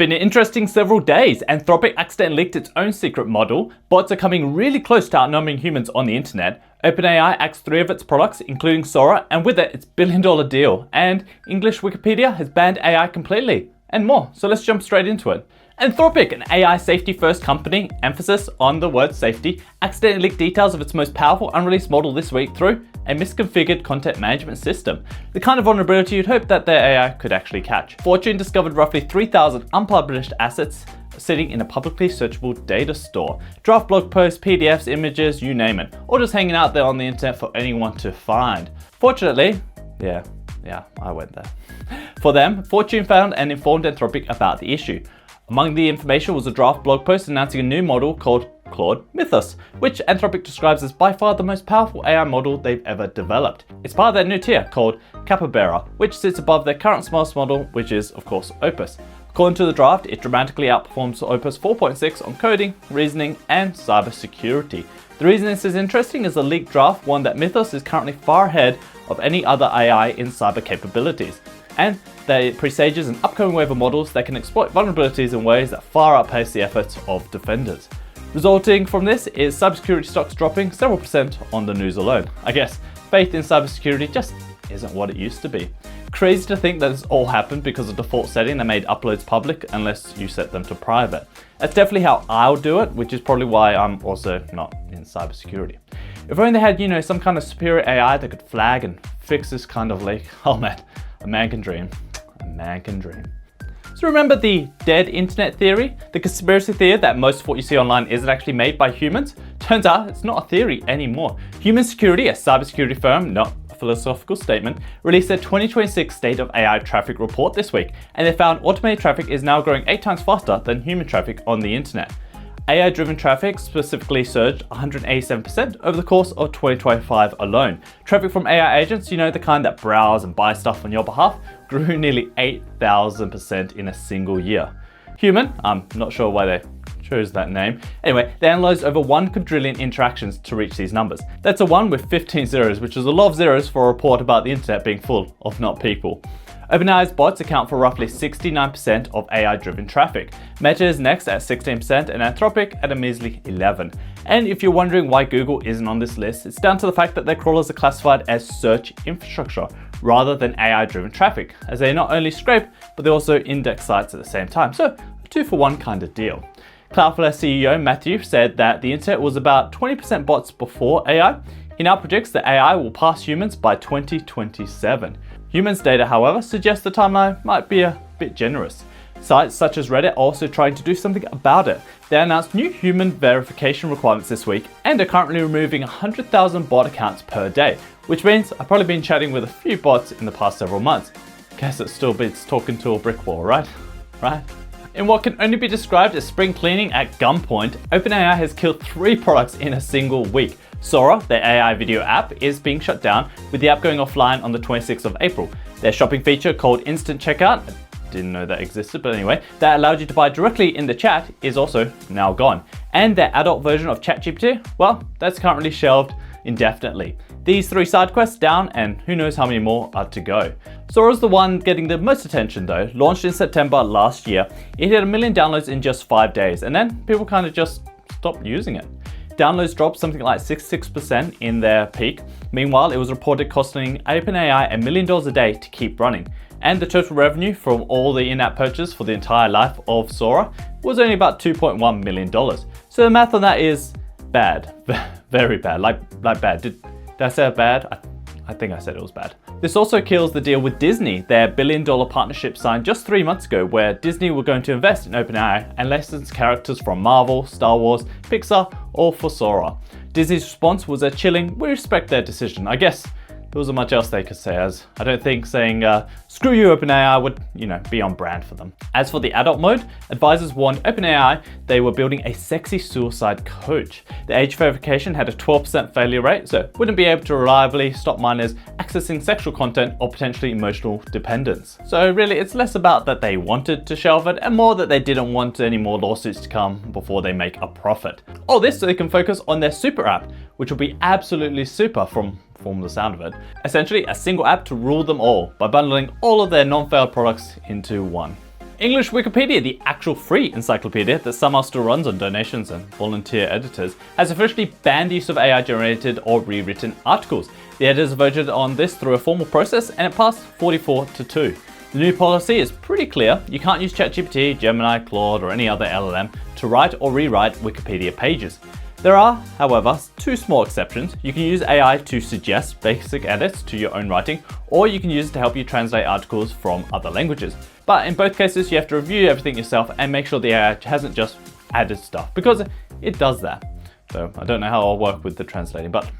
been an interesting several days. Anthropic accidentally leaked its own secret model. Bots are coming really close to outnumbering humans on the internet. OpenAI axed 3 of its products, including Sora, and with it, its billion-dollar deal. And English Wikipedia has banned AI completely. And more, so let's jump straight into it. Anthropic, an AI safety-first company, emphasis on the word safety, accidentally leaked details of its most powerful unreleased model this week through a misconfigured content management system, the kind of vulnerability you'd hope that their AI could actually catch. Fortune discovered roughly 3,000 unpublished assets sitting in a publicly searchable data store. Draft blog posts, PDFs, images, you name it, all just hanging out there on the internet for anyone to find. Fortunately, yeah, I went there. For them, Fortune found and informed Anthropic about the issue. Among the information was a draft blog post announcing a new model called Claude Mythos, which Anthropic describes as by far the most powerful AI model they've ever developed. It's part of their new tier called Capybara, which sits above their current smallest model, which is, of course, Opus. According to the draft, it dramatically outperforms Opus 4.6 on coding, reasoning, and cybersecurity. The reason this is interesting is the leaked draft warned that Mythos is currently far ahead of any other AI in cyber capabilities, and that it presages an upcoming wave of models that can exploit vulnerabilities in ways that far outpace the efforts of defenders. Resulting from this is cybersecurity stocks dropping several percent on the news alone. I guess faith in cybersecurity just isn't what it used to be. Crazy to think that this all happened because of default setting that made uploads public unless you set them to private. That's definitely how I'll do it, which is probably why I'm also not in cybersecurity. If only they had, some kind of superior AI that could flag and fix this kind of leak. Oh man, a man can dream. A man can dream. So remember the dead internet theory? The conspiracy theory that most of what you see online isn't actually made by humans? Turns out it's not a theory anymore. Human Security, a cybersecurity firm, not a philosophical statement, released their 2026 State of AI Traffic report this week, and they found automated traffic is now growing 8 times faster than human traffic on the internet. AI-driven traffic specifically surged 187% over the course of 2025 alone. Traffic from AI agents, the kind that browse and buy stuff on your behalf, grew nearly 8,000% in a single year. Human, I'm not sure why they chose that name. Anyway, they analyzed over 1 quadrillion interactions to reach these numbers. That's a 1 with 15 zeros, which is a lot of zeros for a report about the internet being full of not people. OpenAI's bots account for roughly 69% of AI-driven traffic. Meta is next at 16% and Anthropic at a measly 11%. And if you're wondering why Google isn't on this list, it's down to the fact that their crawlers are classified as search infrastructure rather than AI-driven traffic, as they not only scrape, but they also index sites at the same time. So a 2-for-1 kind of deal. Cloudflare CEO Matthew said that the internet was about 20% bots before AI. He now predicts that AI will pass humans by 2027. Humans' data, however, suggests the timeline might be a bit generous. Sites such as Reddit are also trying to do something about it. They announced new human verification requirements this week and are currently removing 100,000 bot accounts per day, which means I've probably been chatting with a few bots in the past several months. Guess it still beats talking to a brick wall, right? In what can only be described as spring cleaning at gunpoint, OpenAI has killed 3 products in a single week. Sora, their AI video app, is being shut down, with the app going offline on the 26th of April. Their shopping feature called Instant Checkout, I didn't know that existed, but anyway, that allowed you to buy directly in the chat, is also now gone. And their adult version of ChatGPT, well, that's currently shelved indefinitely. These 3 side quests down, and who knows how many more are to go. Sora's the one getting the most attention though. Launched in September last year, it hit 1 million downloads in just 5 days, and then people kind of just stopped using it. Downloads dropped something like 66% in their peak. Meanwhile, it was reported costing OpenAI $1 million a day to keep running. And the total revenue from all the in-app purchases for the entire life of Sora was only about $2.1 million. So the math on that is bad, very bad, like bad. Did I say bad? I think I said it was bad. This also kills the deal with Disney, their $1 billion partnership signed just 3 months ago, where Disney were going to invest in OpenAI and license characters from Marvel, Star Wars, Pixar, or for Sora. Disney's response was a chilling, "We respect their decision." I guess there wasn't much else they could say, as I don't think saying screw you OpenAI would, be on brand for them. As for the adult mode, advisors warned OpenAI they were building a sexy suicide coach. The age verification had a 12% failure rate, so wouldn't be able to reliably stop minors accessing sexual content or potentially emotional dependence. So really, it's less about that they wanted to shelve it and more that they didn't want any more lawsuits to come before they make a profit. All this so they can focus on their super app, which will be absolutely super from the sound of it. Essentially, a single app to rule them all by bundling all of their non-failed products into one. English Wikipedia, the actual free encyclopedia that somehow still runs on donations and volunteer editors, has officially banned the use of AI-generated or rewritten articles. The editors voted on this through a formal process and it passed 44-2. The new policy is pretty clear. You can't use ChatGPT, Gemini, Claude, or any other LLM to write or rewrite Wikipedia pages. There are, however, two small exceptions. You can use AI to suggest basic edits to your own writing, or you can use it to help you translate articles from other languages. But in both cases, you have to review everything yourself and make sure the AI hasn't just added stuff, because it does that. So I don't know how I'll work with the translating, but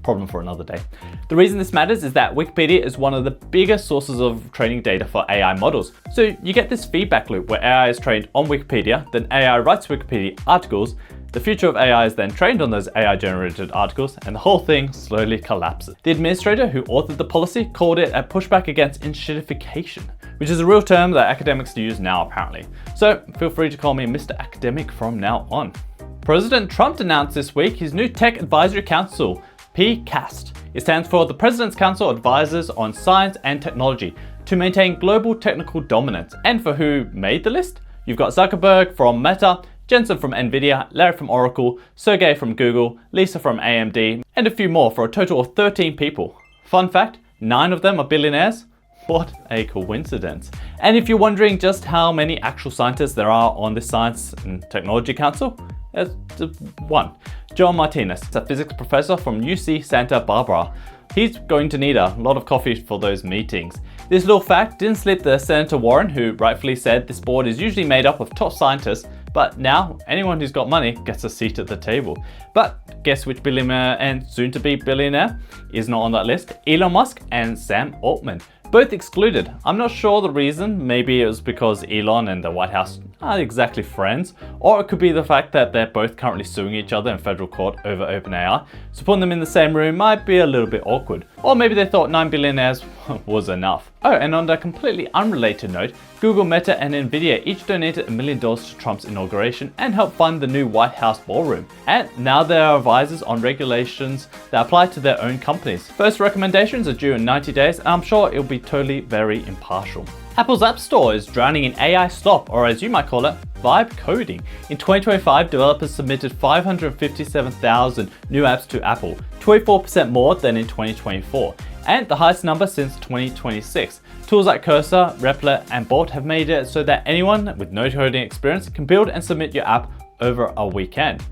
problem for another day. The reason this matters is that Wikipedia is one of the biggest sources of training data for AI models. So you get this feedback loop where AI is trained on Wikipedia, then AI writes Wikipedia articles, the future of AI is then trained on those AI-generated articles, and the whole thing slowly collapses. The administrator who authored the policy called it a pushback against institutification, which is a real term that academics use now apparently. So feel free to call me Mr. Academic from now on. President Trump announced this week his new Tech Advisory Council, PCAST. It stands for the President's Council Advisors on Science and Technology to maintain global technical dominance. And for who made the list? You've got Zuckerberg from Meta, Jensen from Nvidia, Larry from Oracle, Sergey from Google, Lisa from AMD, and a few more for a total of 13 people. Fun fact, 9 of them are billionaires. What a coincidence. And if you're wondering just how many actual scientists there are on the Science and Technology Council, there's just one. John Martinez, a physics professor from UC Santa Barbara. He's going to need a lot of coffee for those meetings. This little fact didn't slip the Senator Warren, who rightfully said this board is usually made up of top scientists, but now anyone who's got money gets a seat at the table. But guess which billionaire and soon-to-be billionaire is not on that list? Elon Musk and Sam Altman. Both excluded. I'm not sure the reason. Maybe it was because Elon and the White House aren't exactly friends, or it could be the fact that they're both currently suing each other in federal court over OpenAI, so putting them in the same room might be a little bit awkward. Or maybe they thought 9 billionaires was enough. Oh, and on a completely unrelated note, Google, Meta, and Nvidia each donated $1 million to Trump's inauguration and helped fund the new White House ballroom. And now they are advisors on regulations that apply to their own companies. First recommendations are due in 90 days, and I'm sure it'll be totally very impartial. Apple's App Store is drowning in AI slop, or as you might call it, vibe coding. In 2025, developers submitted 557,000 new apps to Apple, 24% more than in 2024, and the highest number since 2026. Tools like Cursor, Replit, and Bolt have made it so that anyone with no coding experience can build and submit your app over a weekend.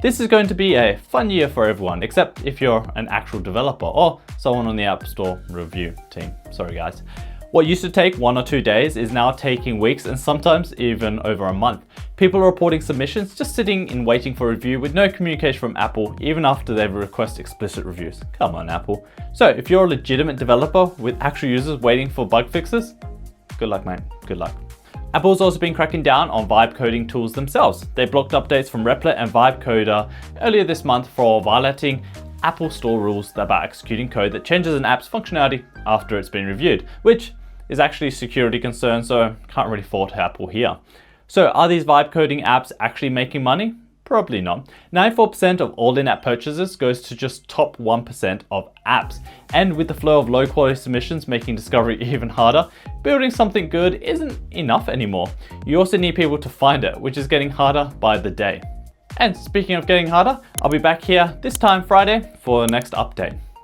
This is going to be a fun year for everyone, except if you're an actual developer or someone on the App Store review team. Sorry guys. What used to take 1 or 2 days is now taking weeks and sometimes even over a month. People are reporting submissions just sitting in waiting for review with no communication from Apple even after they've requested explicit reviews. Come on Apple. So if you're a legitimate developer with actual users waiting for bug fixes, good luck mate, good luck. Apple's also been cracking down on vibe coding tools themselves. They blocked updates from Replit and Vibecoder earlier this month for violating Apple Store rules about executing code that changes an app's functionality after it's been reviewed, which is actually a security concern, so can't really fault Apple here. So are these vibe coding apps actually making money? Probably not. 94% of all in-app purchases goes to just top 1% of apps. And with the flow of low quality submissions making discovery even harder, building something good isn't enough anymore. You also need people to find it, which is getting harder by the day. And speaking of getting harder, I'll be back here this time Friday for the next update.